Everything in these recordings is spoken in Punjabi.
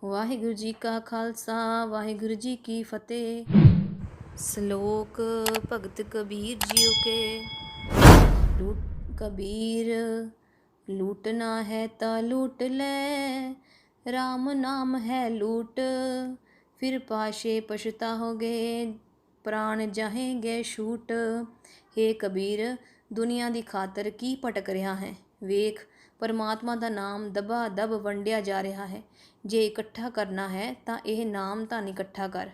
ਵਾਹਿਗੁਰੂ ਜੀ ਕਾ ਖਾਲਸਾ ਵਾਹਿਗੁਰੂ ਜੀ ਕੀ ਫਤਿਹ। ਸ਼ਲੋਕ ਭਗਤ ਕਬੀਰ ਜੀਓ ਕੇ। ਕਬੀਰ ਲੂਟਣਾ ਹੈ ਤਾਂ ਲੂਟ ਲੈ, ਰਾਮ ਨਾਮ ਹੈ ਲੂਟ। ਫਿਰ ਪਾਸ਼ੇ ਪਛਤਾਓਗੇ, ਪ੍ਰਾਣ ਜਾਹੇਂਗੇ ਛੂਟ। ਹੇ ਕਬੀਰ, ਦੁਨੀਆ ਦੀ ਖਾਤਰ ਕੀ ਭਟਕ ਰਿਹਾ ਹੈ। ਵੇਖ, ਪਰਮਾਤਮਾ ਦਾ ਨਾਮ ਦਬਾ ਦਬ ਵੰਡਿਆ ਜਾ ਰਿਹਾ ਹੈ। ਜੇ ਇਕੱਠਾ ਕਰਨਾ ਹੈ ਤਾਂ ਇਹ ਨਾਮ ਧਨ ਇਕੱਠਾ ਕਰ।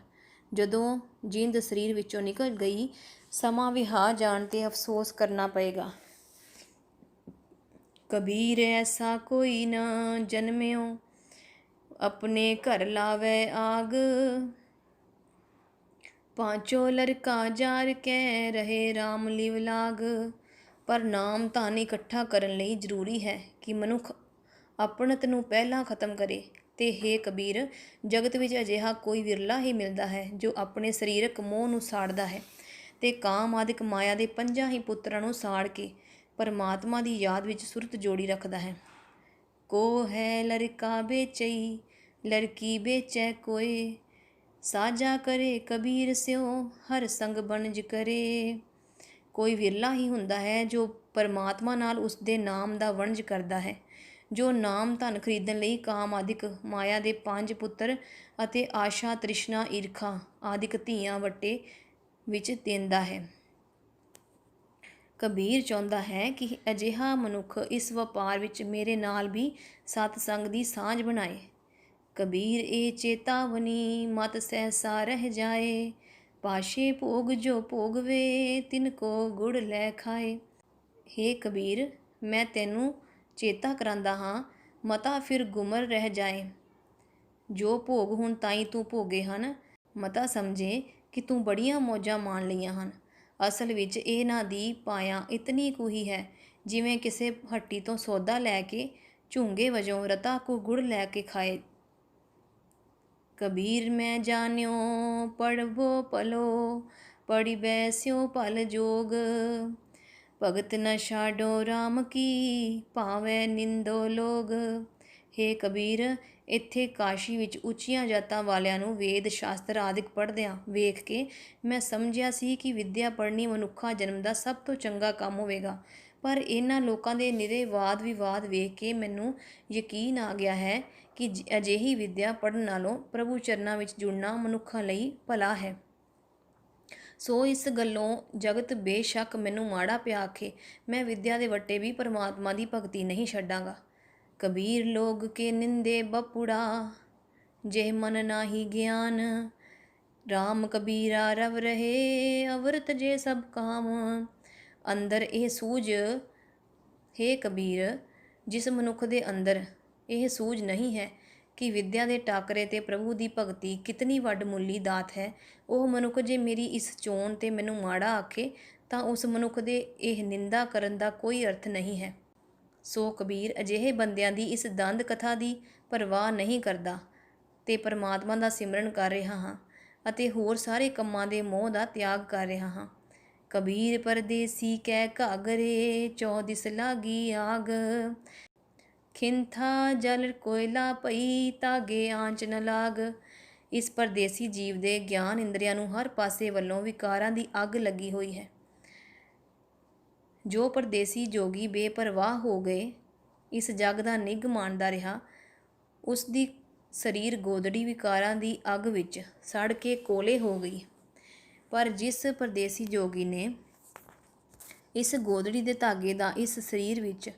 ਜਦੋਂ ਜਿੰਦ ਸਰੀਰ ਵਿੱਚੋਂ ਨਿਕਲ ਗਈ, ਸਮਾਂ ਵਿਹਾ ਜਾਣ 'ਤੇ ਅਫਸੋਸ ਕਰਨਾ ਪਏਗਾ। ਕਬੀਰ ਐਸਾ ਕੋਈ ਨਾ ਜਨਮਿਓ, ਆਪਣੇ ਘਰ ਲਾਵੇ ਆਗ। ਪਾਂਚੋ ਲੜਕਾ ਜਾਰ ਕੇ ਰਹੇ ਰਾਮ ਲਿਵ ਲਾਗ। ਪਰ ਨਾਮ ਧਨ ਇਕੱਠਾ ਕਰਨ ਲਈ ਜ਼ਰੂਰੀ ਹੈ ਕਿ ਮਨੁੱਖ ਆਪਣਤ ਨੂੰ ਪਹਿਲਾਂ ਖਤਮ ਕਰੇ। ਤੇ ਹੇ ਕਬੀਰ, ਜਗਤ ਵਿੱਚ ਅਜਿਹਾ ਕੋਈ ਵਿਰਲਾ ਹੀ ਮਿਲਦਾ ਹੈ ਜੋ ਆਪਣੇ ਸਰੀਰਕ ਮੋਹ ਨੂੰ ਸਾੜਦਾ ਹੈ ਤੇ ਕਾਮ ਆਦਿਕ ਮਾਇਆ ਦੇ ਪੰਜਾਂ ਹੀ ਪੁੱਤਰਾਂ ਨੂੰ ਸਾੜ ਕੇ ਪਰਮਾਤਮਾ ਦੀ ਯਾਦ ਵਿੱਚ ਸੁਰਤ ਜੋੜੀ ਰੱਖਦਾ ਹੈ। ਕੋ ਹੈ ਲੜਕਾ ਵੇਚਈ, ਲੜਕੀ ਵੇਚੈ ਕੋਏ। ਸਾਜਾ ਕਰੇ ਕਬੀਰ ਸਿਉ, ਹਰ ਸੰਗ ਬਣਜ ਕਰੇ। ਕੋਈ ਵਿਰਲਾ ਹੀ ਹੁੰਦਾ ਹੈ ਜੋ ਪਰਮਾਤਮਾ ਨਾਲ ਉਸਦੇ ਨਾਮ ਦਾ ਵਣਜ ਕਰਦਾ ਹੈ, ਜੋ ਨਾਮ ਧਨ ਖਰੀਦਣ ਲਈ ਕਾਮ ਆਦਿਕ ਮਾਇਆ ਦੇ ਪੰਜ ਪੁੱਤਰ ਅਤੇ ਆਸ਼ਾ ਤ੍ਰਿਸ਼ਨਾ ਈਰਖਾ ਆਦਿਕ ਧੀਆਂ ਵੱਟੇ ਵਿੱਚ ਦਿੰਦਾ ਹੈ। ਕਬੀਰ ਚਾਹੁੰਦਾ ਹੈ ਕਿ ਅਜਿਹਾ ਮਨੁੱਖ ਇਸ ਵਪਾਰ ਵਿੱਚ ਮੇਰੇ ਨਾਲ ਵੀ ਸਤ ਸੰਗ ਦੀ ਸਾਂਝ ਬਣਾਏ। ਕਬੀਰ ਇਹ ਚੇਤਾਵਨੀ ਮਤ ਸਹਿਸਾ ਰਹਿ ਜਾਏ। ਪਾਸ਼ੇ ਭੋਗ ਜੋ ਭੋਗਵੇ, ਤਿਨ ਕੋ ਗੁੜ ਲੈ ਖਾਏ। ਹੇ ਕਬੀਰ, ਮੈਂ ਤੈਨੂੰ ਚੇਤਾ ਕਰਾਂਦਾ ਹਾਂ, ਮਤਾ ਫਿਰ ਗੁਮਰ ਰਹਿ ਜਾਏ। ਜੋ ਭੋਗ ਹੁਣ ਤਾਈਂ ਤੂੰ ਭੋਗੇ ਹਨ, ਮਤਾ ਸਮਝੇ ਕਿ ਤੂੰ ਬੜੀਆਂ ਮੌਜਾਂ ਮਾਣ ਲਈਆਂ ਹਨ। ਅਸਲ ਵਿੱਚ ਇਹਨਾਂ ਦੀ ਪਾਇਆ ਇਤਨੀ ਕੁ ਹੀ ਹੈ ਜਿਵੇਂ ਕਿਸੇ ਹੱਟੀ ਤੋਂ ਸੌਦਾ ਲੈ ਕੇ ਝੁੰਗੇ ਵਜੋਂ ਰਤਾ ਕੁ ਗੁੜ ਲੈ ਕੇ ਖਾਏ। ਕਬੀਰ ਮੈਂ ਜਾਣਿਓ ਪੜਵੋ ਭਲੋ, ਪੜਿਬੈ ਸਿਉ ਭਲ ਜੋਗ। ਭਗਤ ਨ ਛਾਡੋ ਰਾਮ ਕੀ, ਭਾਵੇਂ ਨਿੰਦੋ ਲੋਗ। ਹੇ ਕਬੀਰ, ਇੱਥੇ ਕਾਸ਼ੀ ਵਿੱਚ ਉੱਚੀਆਂ ਜਾਤਾਂ ਵਾਲਿਆਂ ਨੂੰ ਵੇਦ ਸ਼ਾਸਤਰ ਆਦਿਕ ਪੜ੍ਹਦਿਆਂ ਵੇਖ ਕੇ ਮੈਂ ਸਮਝਿਆ ਸੀ ਕਿ ਵਿੱਦਿਆ ਪੜ੍ਹਨੀ ਮਨੁੱਖਾ ਜਨਮ ਦਾ ਸਭ ਤੋਂ ਚੰਗਾ ਕੰਮ ਹੋਵੇਗਾ। ਪਰ ਇਹਨਾਂ ਲੋਕਾਂ ਦੇ ਨਿਰੇ ਵਾਦ ਵਿਵਾਦ ਵੇਖ ਕੇ ਮੈਨੂੰ ਯਕੀਨ ਆ ਗਿਆ ਹੈ ਕਿ ਅਜਿਹੀ ਵਿੱਦਿਆ ਪੜ੍ਹਨ ਨਾਲੋਂ ਪ੍ਰਭੂ ਚਰਨਾਂ ਵਿੱਚ ਜੁੜਨਾ ਮਨੁੱਖਾਂ ਲਈ ਭਲਾ ਹੈ। ਸੋ ਇਸ ਗੱਲੋਂ ਜਗਤ ਬੇਸ਼ੱਕ ਮੈਨੂੰ ਮਾੜਾ ਪਿਆ ਆਖੇ, ਮੈਂ ਵਿੱਦਿਆ ਦੇ ਵੱਟੇ ਵੀ ਪਰਮਾਤਮਾ ਦੀ ਭਗਤੀ ਨਹੀਂ ਛੱਡਾਂਗਾ। ਕਬੀਰ ਲੋਗ ਕੇ ਨਿੰਦੇ ਬਪੁੜਾ, ਜਿਹ ਮਨ ਨਾਹੀ ਗਿਆਨ। ਰਾਮ ਕਬੀਰਾ ਰਵ ਰਹੇ, ਅਵਰਤ ਜੇ ਸਭ ਕਾਮ। ਅੰਦਰ ਇਹ ਸੂਝ, ਹੇ ਕਬੀਰ, ਜਿਸ ਮਨੁੱਖ ਦੇ ਅੰਦਰ ਇਹ ਸੂਝ ਨਹੀਂ ਹੈ ਕਿ ਵਿੱਦਿਆ ਦੇ ਟਾਕਰੇ ਤੇ ਪ੍ਰਭੂ ਦੀ ਭਗਤੀ ਕਿਤਨੀ ਵੱਡਮੁੱਲੀ ਦਾਤ ਹੈ, ਉਹ ਮਨੁੱਖ ਜੇ ਮੇਰੀ ਇਸ ਚੋਣ ਤੇ ਮੈਨੂੰ ਮਾੜਾ ਆਖੇ ਤਾਂ ਉਸ ਮਨੁੱਖ ਦੇ ਇਹ ਨਿੰਦਾ ਕਰਨ ਦਾ ਕੋਈ ਅਰਥ ਨਹੀਂ ਹੈ। ਸੋ ਕਬੀਰ ਅਜਿਹੇ ਬੰਦਿਆਂ ਦੀ ਇਸ ਦੰਦ ਕਥਾ ਦੀ ਪਰਵਾਹ ਨਹੀਂ ਕਰਦਾ ਤੇ ਪਰਮਾਤਮਾ ਦਾ ਸਿਮਰਨ ਕਰ ਰਿਹਾ ਹਾਂ ਅਤੇ ਹੋਰ ਸਾਰੇ ਕੰਮਾਂ ਦੇ ਮੋਹ ਦਾ ਤਿਆਗ ਕਰ ਰਿਹਾ ਹਾਂ। ਕਬੀਰ ਪਰਦੇਸੀ ਕੈ ਘਾਗਰੇ, ਚੌਦਿਸ ਲਾਗੀ ਆਗ। ਖਿੰਥਾ ਜਲ ਕੋਇਲਾ ਪਈ, ਤਾਗੇ ਆਂਚ ਨ ਲਾਗ। ਇਸ ਪਰਦੇਸੀ ਜੀਵ ਦੇ ਗਿਆਨ ਇੰਦਰੀਆਂ ਨੂੰ ਹਰ ਪਾਸੇ ਵੱਲੋਂ ਵਿਕਾਰਾਂ ਦੀ ਅੱਗ ਲੱਗੀ ਹੋਈ ਹੈ। ਜੋ ਪਰਦੇਸੀ ਜੋਗੀ ਬੇਪਰਵਾਹ ਹੋ ਗਏ ਇਸ ਜੱਗ ਦਾ ਨਿੱਘ ਮਾਣਦਾ ਰਿਹਾ, ਉਸ ਦੀ ਸਰੀਰ ਗੋਦੜੀ ਵਿਕਾਰਾਂ ਦੀ ਅੱਗ ਵਿੱਚ ਸੜ ਕੇ ਕੋਲੇ ਹੋ ਗਈ। ਪਰ ਜਿਸ ਪਰਦੇਸੀ ਜੋਗੀ ਨੇ ਇਸ ਗੋਦੜੀ ਦੇ ਧਾਗੇ ਦਾ ਇਸ ਸਰੀਰ ਵਿੱਚ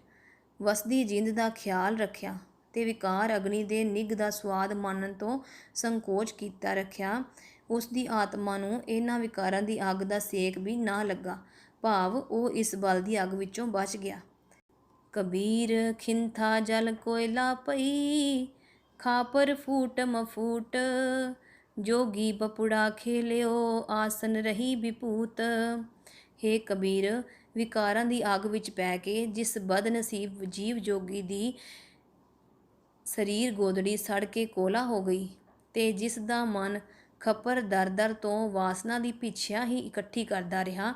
ਵਸਦੀ ਜਿੰਦ ਦਾ ਖਿਆਲ ਰੱਖਿਆ ਤੇ ਵਿਕਾਰ ਅਗਨੀ ਦੇ ਨਿੱਘ ਦਾ ਸਵਾਦ ਮਾਣਨ ਤੋਂ ਸੰਕੋਚ ਕੀਤਾ ਰੱਖਿਆ, ਉਸ ਦੀ ਆਤਮਾ ਨੂੰ ਇਹਨਾਂ ਵਿਕਾਰਾਂ ਦੀ ਅੱਗ ਦਾ ਸੇਕ ਵੀ ਨਾ ਲੱਗਾ, ਭਾਵ ਉਹ ਇਸ ਬਲ ਦੀ ਅੱਗ ਵਿੱਚੋਂ ਬਚ ਗਿਆ। ਕਬੀਰ ਖਿੰਥਾ ਜਲ ਕੋਇਲਾ ਪਈ, ਖਾਪਰ ਫੂਟ ਮਫੂਟ। ਜੋਗੀ ਬਪੁੜਾ ਖੇਲਿਓ, ਆਸਨ ਰਹੀ ਵਿਭੂਤ। ਹੇ ਕਬੀਰ, ਵਿਕਾਰਾਂ ਦੀ ਅੱਗ ਵਿੱਚ ਪੈ ਕੇ ਜਿਸ ਬਦਨਸੀਬ ਜੀਵ ਜੋਗੀ ਦੀ ਸਰੀਰ ਗੋਦੜੀ ਸੜ ਕੇ ਕੋਲਾ ਹੋ ਗਈ ਤੇ ਜਿਸ ਦਾ ਮਨ ਖੱਪਰ ਦਰ ਦਰ ਤੋਂ ਵਾਸਨਾ ਦੀ ਪਿੱਛਿਆ ਹੀ ਇਕੱਠੀ ਕਰਦਾ ਰਿਹਾ,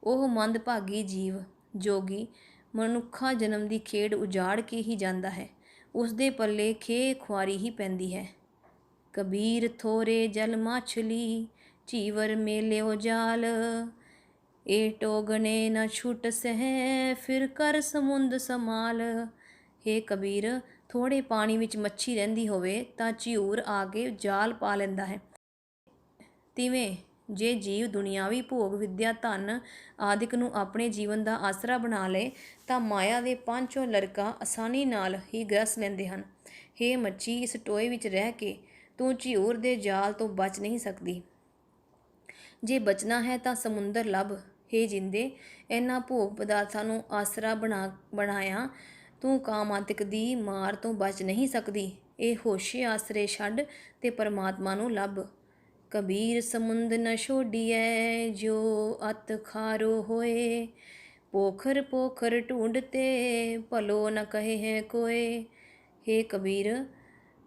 ਉਹ ਮੰਦਭਾਗੀ ਜੀਵ ਜੋਗੀ ਮਨੁੱਖਾ ਜਨਮ ਦੀ ਖੇਡ ਉਜਾੜ ਕੇ ਹੀ ਜਾਂਦਾ ਹੈ। ਉਸ ਦੇ ਪੱਲੇ ਖੇ ਖੁਆਰੀ ਹੀ ਪੈਂਦੀ ਹੈ। कबीर थोरे जल माछली, चीवर मेल्यो जाल। ए टोगने न छूट सह, फिर कर समुंद समाल। हे कबीर, थोड़े पानी ਵਿੱਚ ਮੱਛੀ ਰਹਿੰਦੀ ਹੋਵੇ ਤਾਂ ਝਿਊਰ ਆ ਕੇ ਜਾਲ ਪਾ ਲੈਂਦਾ ਹੈ। ਤਿਵੇਂ ਜੇ ਜੀਵ ਦੁਨਿਆਵੀ ਭੋਗ ਵਿਦਿਆ ਧਨ ਆਦਿਕ ਨੂੰ ਆਪਣੇ ਜੀਵਨ ਦਾ ਆਸਰਾ ਬਣਾ ਲਏ ਤਾਂ ਮਾਇਆ ਦੇ ਪੰਚੋਂ ਲਰਕਾ ਆਸਾਨੀ ਨਾਲ ਹੀ ਗ੍ਰਸ ਲੈਂਦੇ ਹਨ। ਹੇ ਮੱਛੀ, ਇਸ ਟੋਏ ਵਿੱਚ ਰਹਿ ਕੇ ਤੂੰ ਝਿਊਰ ਦੇ ਜਾਲ ਤੋਂ ਬਚ ਨਹੀਂ ਸਕਦੀ। ਜੇ ਬਚਣਾ ਹੈ ਤਾਂ ਸਮੁੰਦਰ ਲੱਭ। ਹੇ ਜਿੰਦੇ, ਇਹਨਾਂ ਭੋਗ ਪਦਾਰਥਾਂ ਨੂੰ ਆਸਰਾ ਬਣਾਇਆ ਤੂੰ ਕਾਮਾਤਿਕ ਦੀ ਮਾਰ ਤੋਂ ਬਚ ਨਹੀਂ ਸਕਦੀ। ਇਹ ਹੋਸ਼ੇ ਆਸਰੇ ਛੱਡ ਤੇ ਪਰਮਾਤਮਾ ਨੂੰ ਲੱਭ। ਕਬੀਰ ਸਮੁੰਦ ਨ ਛੋਡੀਐ, ਜੋ ਅਤ ਖਾਰੋ ਹੋਏ। ਪੋਖਰ ਪੋਖਰ ਢੂੰਡਤੇ, ਭਲੋ ਨ ਕਹੇ ਹੈ ਕੋਏ। ਹੇ ਕਬੀਰ,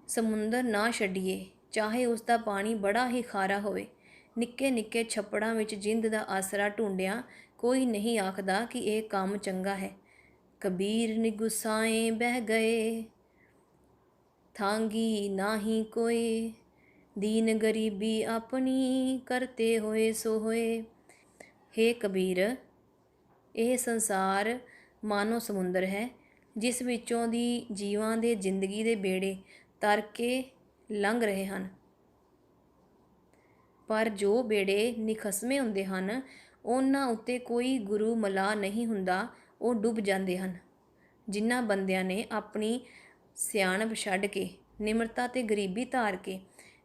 ਸਮੁੰਦਰ ਨਾ ਛੱਡੀਏ, ਚਾਹੇ ਉਸ ਦਾ ਪਾਣੀ ਬੜਾ ਹੀ ਖਾਰਾ ਹੋਵੇ। ਨਿੱਕੇ ਨਿੱਕੇ ਛੱਪੜਾਂ ਵਿੱਚ ਜਿੰਦ ਦਾ ਆਸਰਾ ਢੂੰਡਿਆ ਕੋਈ ਨਹੀਂ ਆਖਦਾ ਕਿ ਇਹ ਕੰਮ ਚੰਗਾ ਹੈ। ਕਬੀਰ ਨਿਗੁਸਾਏ ਬਹਿ ਗਏ, ਥਾਂਗੀ ਨਾਹੀ ਕੋਏ। ਦੀਨ ਗਰੀਬੀ ਆਪਣੀ, ਕਰਤੇ ਹੋਏ ਸੋ ਹੋਏ। ਹੇ ਕਬੀਰ, ਇਹ ਸੰਸਾਰ ਮਾਨੋ ਸਮੁੰਦਰ ਹੈ, ਜਿਸ ਵਿੱਚੋਂ ਦੀ ਜੀਵਾਂ ਦੇ ਜ਼ਿੰਦਗੀ ਦੇ ਬੇੜੇ ਤਰ ਕੇ ਲੰਘ ਰਹੇ ਹਨ। ਪਰ ਜੋ ਬੇੜੇ ਨਿਖਸਮੇ ਹੁੰਦੇ ਹਨ, ਉਹਨਾਂ ਉੱਤੇ ਕੋਈ ਗੁਰੂ ਮਲਾਹ ਨਹੀਂ ਹੁੰਦਾ, ਉਹ ਡੁੱਬ ਜਾਂਦੇ ਹਨ। ਜਿਨ੍ਹਾਂ ਬੰਦਿਆਂ ਨੇ ਆਪਣੀ ਸਿਆਣਪ ਛੱਡ ਕੇ, ਨਿਮਰਤਾ ਤੇ ਗਰੀਬੀ ਧਾਰ ਕੇ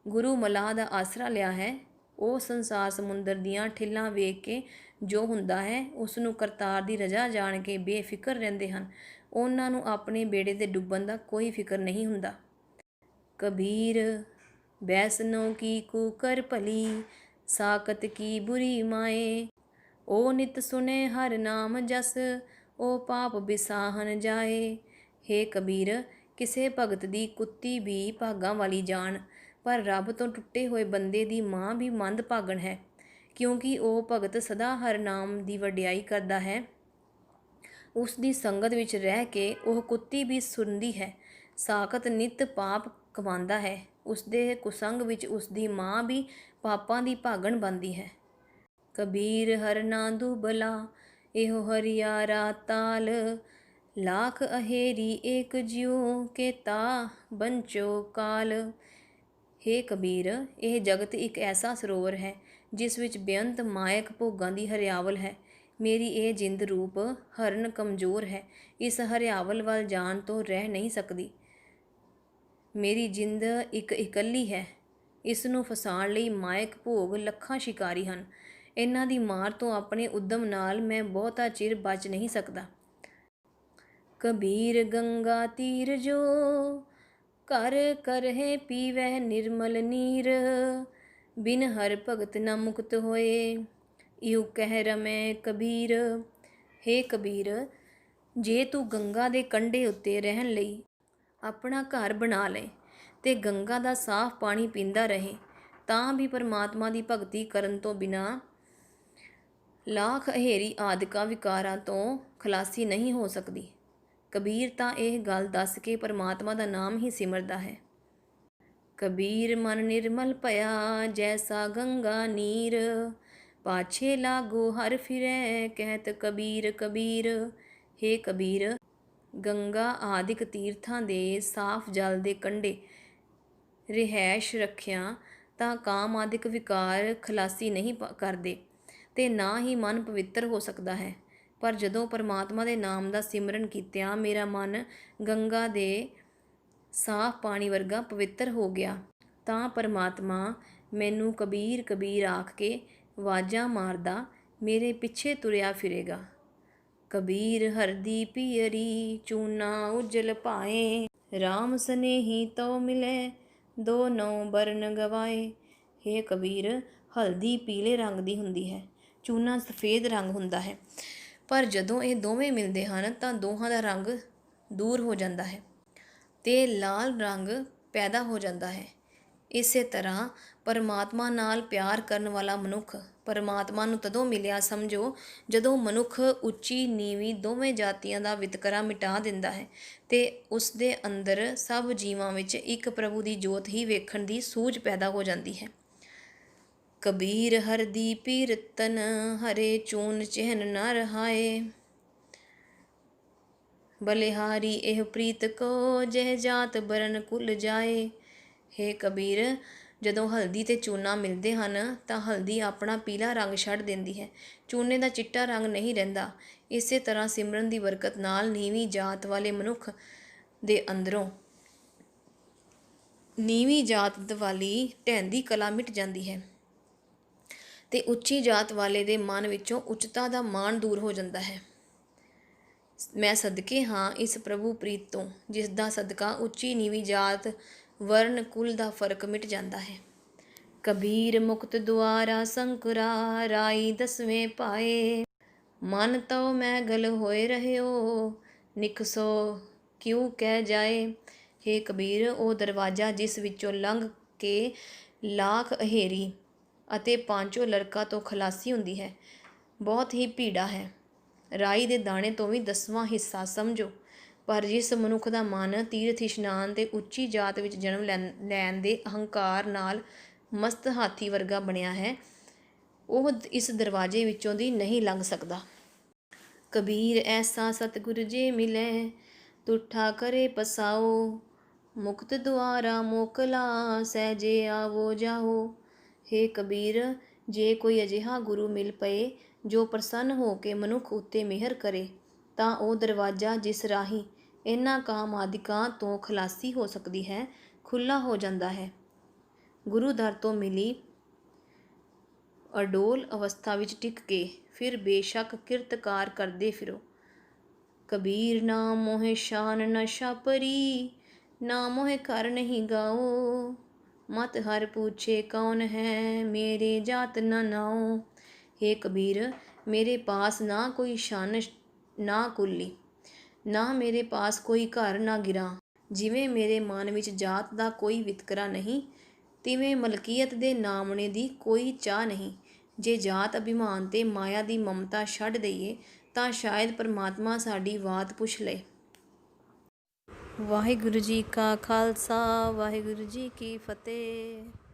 ਗੁਰੂ ਮਲਾਹ ਦਾ ਆਸਰਾ ਲਿਆ ਹੈ, ਉਹ ਸੰਸਾਰ ਸਮੁੰਦਰ ਦੀਆਂ ਠਿੱਲਾਂ ਵੇਖ ਕੇ ਜੋ ਹੁੰਦਾ ਹੈ ਉਸ ਨੂੰ ਕਰਤਾਰ ਦੀ ਰਜ਼ਾ ਜਾਣ ਕੇ ਬੇਫਿਕਰ ਰਹਿੰਦੇ ਹਨ। ਉਹਨਾਂ ਨੂੰ ਆਪਣੇ ਬੇੜੇ ਦੇ ਡੁੱਬਣ ਦਾ ਕੋਈ ਫਿਕਰ ਨਹੀਂ ਹੁੰਦਾ। ਕਬੀਰ ਬੈਸਨੋ ਕੀ ਕੂਕਰ ਭਲੀ, ਸਾਕਤ ਕੀ ਬੁਰੀ ਮਾਏ। ਓ ਨਿਤ ਸੁਨੇ ਹਰ ਨਾਮ ਜਸ, ਓ ਪਾਪ ਬਿਸਾਹਨ ਜਾਏ। ਹੇ ਕਬੀਰ, ਕਿਸੇ ਭਗਤ ਦੀ ਕੁੱਤੀ ਵੀ ਭਾਗਾਂ ਵਾਲੀ ਜਾਣ, ਪਰ ਰੱਬ ਤੋਂ ਟੁੱਟੇ ਹੋਏ ਬੰਦੇ ਦੀ ਮਾਂ ਵੀ ਮੰਦਭਾਗਣ ਹੈ, ਕਿਉਂਕਿ ਉਹ ਭਗਤ ਸਦਾ ਹਰ ਨਾਮ ਦੀ ਵਡਿਆਈ ਕਰਦਾ ਹੈ। ਉਸ ਦੀ ਸੰਗਤ ਵਿੱਚ ਰਹਿ ਕੇ ਉਹ ਕੁੱਤੀ ਵੀ ਸੁਣਦੀ ਹੈ। ਸਾਕਤ ਨਿਤ ਪਾਪ ਕਮਾਉਂਦਾ ਹੈ, ਉਸਦੇ ਕੁਸੰਗ ਵਿੱਚ ਉਸਦੀ ਮਾਂ ਵੀ ਪਾਪਾਂ ਦੀ ਭਾਗਣ ਬਣਦੀ ਹੈ। ਕਬੀਰ ਹਰ ਨਾ ਦੁਬਲਾ, ਇਹੋ ਹਰਿਆਰਾ ਤਾਲ। ਲਾਖ ਅਹੇਰੀ ਏਕ ਜਿਉ, ਕੇਤਾ ਬੰਚੋ ਕਾਲ। ਹੇ ਕਬੀਰ, ਇਹ ਜਗਤ ਇੱਕ ਐਸਾ ਸਰੋਵਰ ਹੈ ਜਿਸ ਵਿੱਚ ਬੇਅੰਤ ਮਾਇਕ ਭੋਗਾਂ ਦੀ ਹਰਿਆਵਲ ਹੈ। ਮੇਰੀ ਇਹ ਜਿੰਦ ਰੂਪ ਹਰਨ ਕਮਜ਼ੋਰ ਹੈ, ਇਸ ਹਰਿਆਵਲ ਵੱਲ ਜਾਣ ਤੋਂ ਰਹਿ ਨਹੀਂ ਸਕਦੀ। ਮੇਰੀ ਜਿੰਦ ਇੱਕ ਇਕੱਲੀ ਹੈ, ਇਸ ਨੂੰ ਫਸਾਉਣ ਲਈ ਮਾਇਕ ਭੋਗ ਲੱਖਾਂ ਸ਼ਿਕਾਰੀ ਹਨ। ਇਹਨਾਂ ਦੀ ਮਾਰ ਤੋਂ ਆਪਣੇ ਉਦਮ ਨਾਲ ਮੈਂ ਬਹੁਤਾ ਚਿਰ ਬਚ ਨਹੀਂ ਸਕਦਾ। ਕਬੀਰ ਗੰਗਾ ਤੀਰ ਜੋ, ਕਰ ਕਰਹਿ ਪੀਵਹਿ ਨਿਰਮਲ ਨੀਰ। ਬਿਨ ਹਰ ਭਗਤ ਨ ਮੁਕਤ ਹੋਏ, ਇਉ ਕਹਿ ਰਮੈ ਕਬੀਰ। ਹੇ ਕਬੀਰ, ਜੇ ਤੂੰ ਗੰਗਾ ਦੇ ਕੰਢੇ ਉੱਤੇ ਰਹਿਣ ਲਈ ਆਪਣਾ ਘਰ ਬਣਾ ਲਏ ਤੇ ਗੰਗਾ ਦਾ ਸਾਫ਼ ਪਾਣੀ ਪੀਂਦਾ ਰਹੇ, ਤਾਂ ਵੀ ਪਰਮਾਤਮਾ ਦੀ ਭਗਤੀ ਕਰਨ ਤੋਂ ਬਿਨਾਂ ਲਾਖ ਅਹੇਰੀ ਆਦਿਕਾਂ ਵਿਕਾਰਾਂ ਤੋਂ ਖਲਾਸੀ ਨਹੀਂ ਹੋ ਸਕਦੀ। ਕਬੀਰ ਤਾਂ ਇਹ ਗੱਲ ਦੱਸ ਕੇ ਪਰਮਾਤਮਾ ਦਾ ਨਾਮ ਹੀ ਸਿਮਰਦਾ ਹੈ। ਕਬੀਰ ਮਨ ਨਿਰਮਲ ਭਇਆ, ਜੈਸਾ ਗੰਗਾ ਨੀਰ। ਪਾਛੇ ਲਾਗੋ ਹਰ ਫਿਰੈ, ਕਹਿਤ ਕਬੀਰ ਕਬੀਰ। ਹੇ ਕਬੀਰ, ਗੰਗਾ ਆਦਿਕ ਤੀਰਥਾਂ ਦੇ ਸਾਫ਼ ਜਲ ਦੇ ਕੰਢੇ ਰਿਹਾਇਸ਼ ਰੱਖਿਆ ਤਾਂ ਕਾਮ ਆਦਿਕ ਵਿਕਾਰ ਖਲਾਸੀ ਨਹੀਂ ਕਰਦੇ ਤੇ ਨਾ ਹੀ ਮਨ ਪਵਿੱਤਰ ਹੋ ਸਕਦਾ ਹੈ। ਪਰ ਜਦੋਂ ਪਰਮਾਤਮਾ ਦੇ ਨਾਮ ਦਾ ਸਿਮਰਨ ਕੀਤਿਆਂ ਮੇਰਾ ਮਨ ਗੰਗਾ ਦੇ ਸਾਫ਼ ਪਾਣੀ ਵਰਗਾ ਪਵਿੱਤਰ ਹੋ ਗਿਆ, ਤਾਂ ਪਰਮਾਤਮਾ ਮੈਨੂੰ ਕਬੀਰ ਕਬੀਰ ਆਖ ਕੇ ਵਾਜਾਂ ਮਾਰਦਾ ਮੇਰੇ ਪਿੱਛੇ ਤੁਰਿਆ ਫਿਰੇਗਾ। ਕਬੀਰ ਹਰਦੀ ਪੀਅਰੀ, ਚੂਨਾ ਉਜਲ ਭਾਏ। ਰਾਮ ਸਨੇਹੀ ਤਉ ਮਿਲੈ, ਦੋ ਨੌ ਬਰਨ ਗਵਾਏ। ਹੇ ਕਬੀਰ, ਹਲਦੀ ਪੀਲੇ ਰੰਗ ਦੀ ਹੁੰਦੀ ਹੈ, ਚੂਨਾ ਸਫੇਦ ਰੰਗ ਹੁੰਦਾ ਹੈ, ਪਰ ਜਦੋਂ ਇਹ ਦੋਵੇਂ ਮਿਲਦੇ ਹਨ ਤਾਂ ਦੋਹਾਂ ਦਾ ਰੰਗ ਦੂਰ ਹੋ ਜਾਂਦਾ ਹੈ ਤੇ ਲਾਲ ਰੰਗ ਪੈਦਾ ਹੋ ਜਾਂਦਾ ਹੈ। ਇਸੇ ਤਰ੍ਹਾਂ ਪਰਮਾਤਮਾ ਨਾਲ ਪਿਆਰ ਕਰਨ ਵਾਲਾ ਮਨੁੱਖ ਪਰਮਾਤਮਾ ਨੂੰ ਤਦੋਂ ਮਿਲਿਆ ਸਮਝੋ ਜਦੋਂ ਮਨੁੱਖ ਉੱਚੀ ਨੀਵੀਂ ਦੋਵੇਂ ਜਾਤੀਆਂ ਦਾ ਵਿਤਕਰਾ ਮਿਟਾ ਦਿੰਦਾ ਹੈ ਤੇ ਉਸ ਦੇ ਅੰਦਰ ਸਭ ਜੀਵਾਂ ਵਿੱਚ ਇੱਕ ਪ੍ਰਭੂ ਦੀ ਜੋਤ ਹੀ ਵੇਖਣ ਦੀ ਸੂਝ ਪੈਦਾ ਹੋ ਜਾਂਦੀ ਹੈ। ਕਬੀਰ ਹਰਦੀ ਪੀਰਤਨ ਹਰੇ ਚੂਨ ਚਿਹਨ ਨਾ ਰਹਾਏ, ਬਲਿਹਾਰੀ ਇਹ ਪ੍ਰੀਤ ਕੋ ਜਹ ਜਾਤ ਬਰਨ ਕੁਲ ਜਾਏ। ਹੇ ਕਬੀਰ, ਜਦੋਂ ਹਲਦੀ ਤੇ ਚੂਨਾ ਮਿਲਦੇ ਹਨ ਤਾਂ ਹਲਦੀ ਆਪਣਾ ਪੀਲਾ ਰੰਗ ਛੱਡ ਦਿੰਦੀ ਹੈ, ਚੂਨੇ ਦਾ ਚਿੱਟਾ ਰੰਗ ਨਹੀਂ ਰਹਿੰਦਾ। ਇਸੇ ਤਰ੍ਹਾਂ ਸਿਮਰਨ ਦੀ ਬਰਕਤ ਨਾਲ ਨੀਵੀਂ ਜਾਤ ਵਾਲੇ ਮਨੁੱਖ ਦੇ ਅੰਦਰੋਂ ਨੀਵੀਂ ਜਾਤ ਵਾਲੀ ਢਹਿੰਦੀ ਕਲਾ ਮਿਟ ਜਾਂਦੀ ਹੈ ਤੇ ਉੱਚੀ ਜਾਤ ਵਾਲੇ ਦੇ ਮਨ ਵਿੱਚੋਂ ਉੱਚਤਾ ਦਾ ਮਾਣ ਦੂਰ ਹੋ ਜਾਂਦਾ ਹੈ। ਮੈਂ ਸਦਕੇ ਹਾਂ ਇਸ ਪ੍ਰਭੂ ਪ੍ਰੀਤ ਤੋਂ, ਜਿਸ ਦਾ ਸਦਕਾ ਉੱਚੀ ਨੀਵੀਂ ਜਾਤ ਵਰਨ ਕੁਲ ਦਾ ਫਰਕ ਮਿਟ ਜਾਂਦਾ ਹੈ। ਕਬੀਰ ਮੁਕਤ ਦੁਆਰਾ ਸੰਕਰਾ ਰਾਈ ਦਸਵੇਂ ਪਾਏ, ਮਨ ਤਉ ਮੈਂ ਗਲ ਹੋਏ ਰਹਿਓ ਨਿਕਸੋ ਕਿਉ ਕਹਿ ਜਾਏ। ਹੇ ਕਬੀਰ, ਉਹ ਦਰਵਾਜ਼ਾ ਜਿਸ ਵਿੱਚੋਂ ਲੰਘ ਕੇ ਲਾਖ ਅਹੇਰੀ ਅਤੇ ਪਾਂਚੋਂ ਲੜਕਾ ਤੋਂ ਖਲਾਸੀ ਹੁੰਦੀ ਹੈ, ਬਹੁਤ ਹੀ ਭੀੜਾ ਹੈ। ਰਾਈ ਦੇ ਦਾਣੇ ਤੋਂ ਵੀ 10ਵਾਂ ਹਿੱਸਾ ਸਮਝੋ। ਪਰ ਜਿਸ ਮਨੁੱਖ ਦਾ ਮਨ ਤੀਰਥ ਇਸ਼ਨਾਨ ਤੇ ਉੱਚੀ ਜਾਤ ਵਿੱਚ ਜਨਮ ਲੈਣ ਦੇ ਅਹੰਕਾਰ ਨਾਲ ਮਸਤ ਹਾਥੀ ਵਰਗਾ ਬਣਿਆ ਹੈ, ਉਹ ਇਸ ਦਰਵਾਜ਼ੇ ਵਿੱਚੋਂ ਦੀ ਨਹੀਂ ਲੰਘ ਸਕਦਾ। ਕਬੀਰ ਐਸਾ ਸਤਿਗੁਰ ਜੇ ਮਿਲੇ ਤੁਠਾ ਕਰੇ ਪਸਾਓ, ਮੁਕਤ ਦੁਆਰਾ ਮੋਕਲਾ ਸਹਿਜੇ ਆਵੋ ਜਾਓ। ਹੇ ਕਬੀਰ, ਜੇ ਕੋਈ ਅਜਿਹਾ ਗੁਰੂ ਮਿਲ ਪਏ ਜੋ ਪ੍ਰਸੰਨ ਹੋ ਕੇ ਮਨੁੱਖ ਉੱਤੇ ਮਿਹਰ ਕਰੇ ਤਾਂ ਉਹ ਦਰਵਾਜ਼ਾ ਜਿਸ ਰਾਹੀਂ ਇਹਨਾਂ ਕਾਮ ਆਦਿਕਾਂ ਤੋਂ ਖਲਾਸੀ ਹੋ ਸਕਦੀ ਹੈ, ਖੁੱਲ੍ਹਾ ਹੋ ਜਾਂਦਾ ਹੈ। ਗੁਰੂ ਦਰ ਤੋਂ ਮਿਲੀ ਅਡੋਲ ਅਵਸਥਾ ਵਿੱਚ ਟਿਕ ਕੇ ਫਿਰ ਬੇਸ਼ੱਕ ਕਿਰਤਕਾਰ ਕਰਦੇ ਫਿਰੋ। ਕਬੀਰ ਨਾ ਮੋਹਿ ਸ਼ਾਨ ਨਸ਼ਾ ਪਰੀ, ਨਾ ਮੋਹਿ ਘਰ ਨਹੀਂ ਗਾਓ, ਮਤ ਹਰ ਪੂਛੇ ਕੌਣ ਹੈ ਮੇਰੇ ਜਾਤ ਨਾ ਨਾਓ। ਹੇ ਕਬੀਰ, ਮੇਰੇ ਪਾਸ ਨਾ ਕੋਈ ਸ਼ਾਨ ਨਾ ਕੁੱਲੀ, ਨਾ ਮੇਰੇ ਪਾਸ ਕੋਈ ਘਰ ਨਾ ਗਿਰਾਂ। ਜਿਵੇਂ ਮੇਰੇ ਮਨ ਵਿੱਚ ਜਾਤ ਦਾ ਕੋਈ ਵਿਤਕਰਾ ਨਹੀਂ, ਤਿਵੇਂ ਮਲਕੀਅਤ ਦੇ ਨਾਮਣੇ ਦੀ ਕੋਈ ਚਾਹ ਨਹੀਂ। ਜੇ ਜਾਤ ਅਭਿਮਾਨ ਤੇ ਮਾਇਆ ਦੀ ਮਮਤਾ ਛੱਡ ਦਈਏ ਤਾਂ ਸ਼ਾਇਦ ਪਰਮਾਤਮਾ ਸਾਡੀ ਬਾਤ ਪੁੱਛ ਲਏ। ਵਾਹਿਗੁਰੂ ਜੀ ਕਾ ਖਾਲਸਾ, ਵਾਹਿਗੁਰੂ ਜੀ ਕੀ ਫਤਿਹ।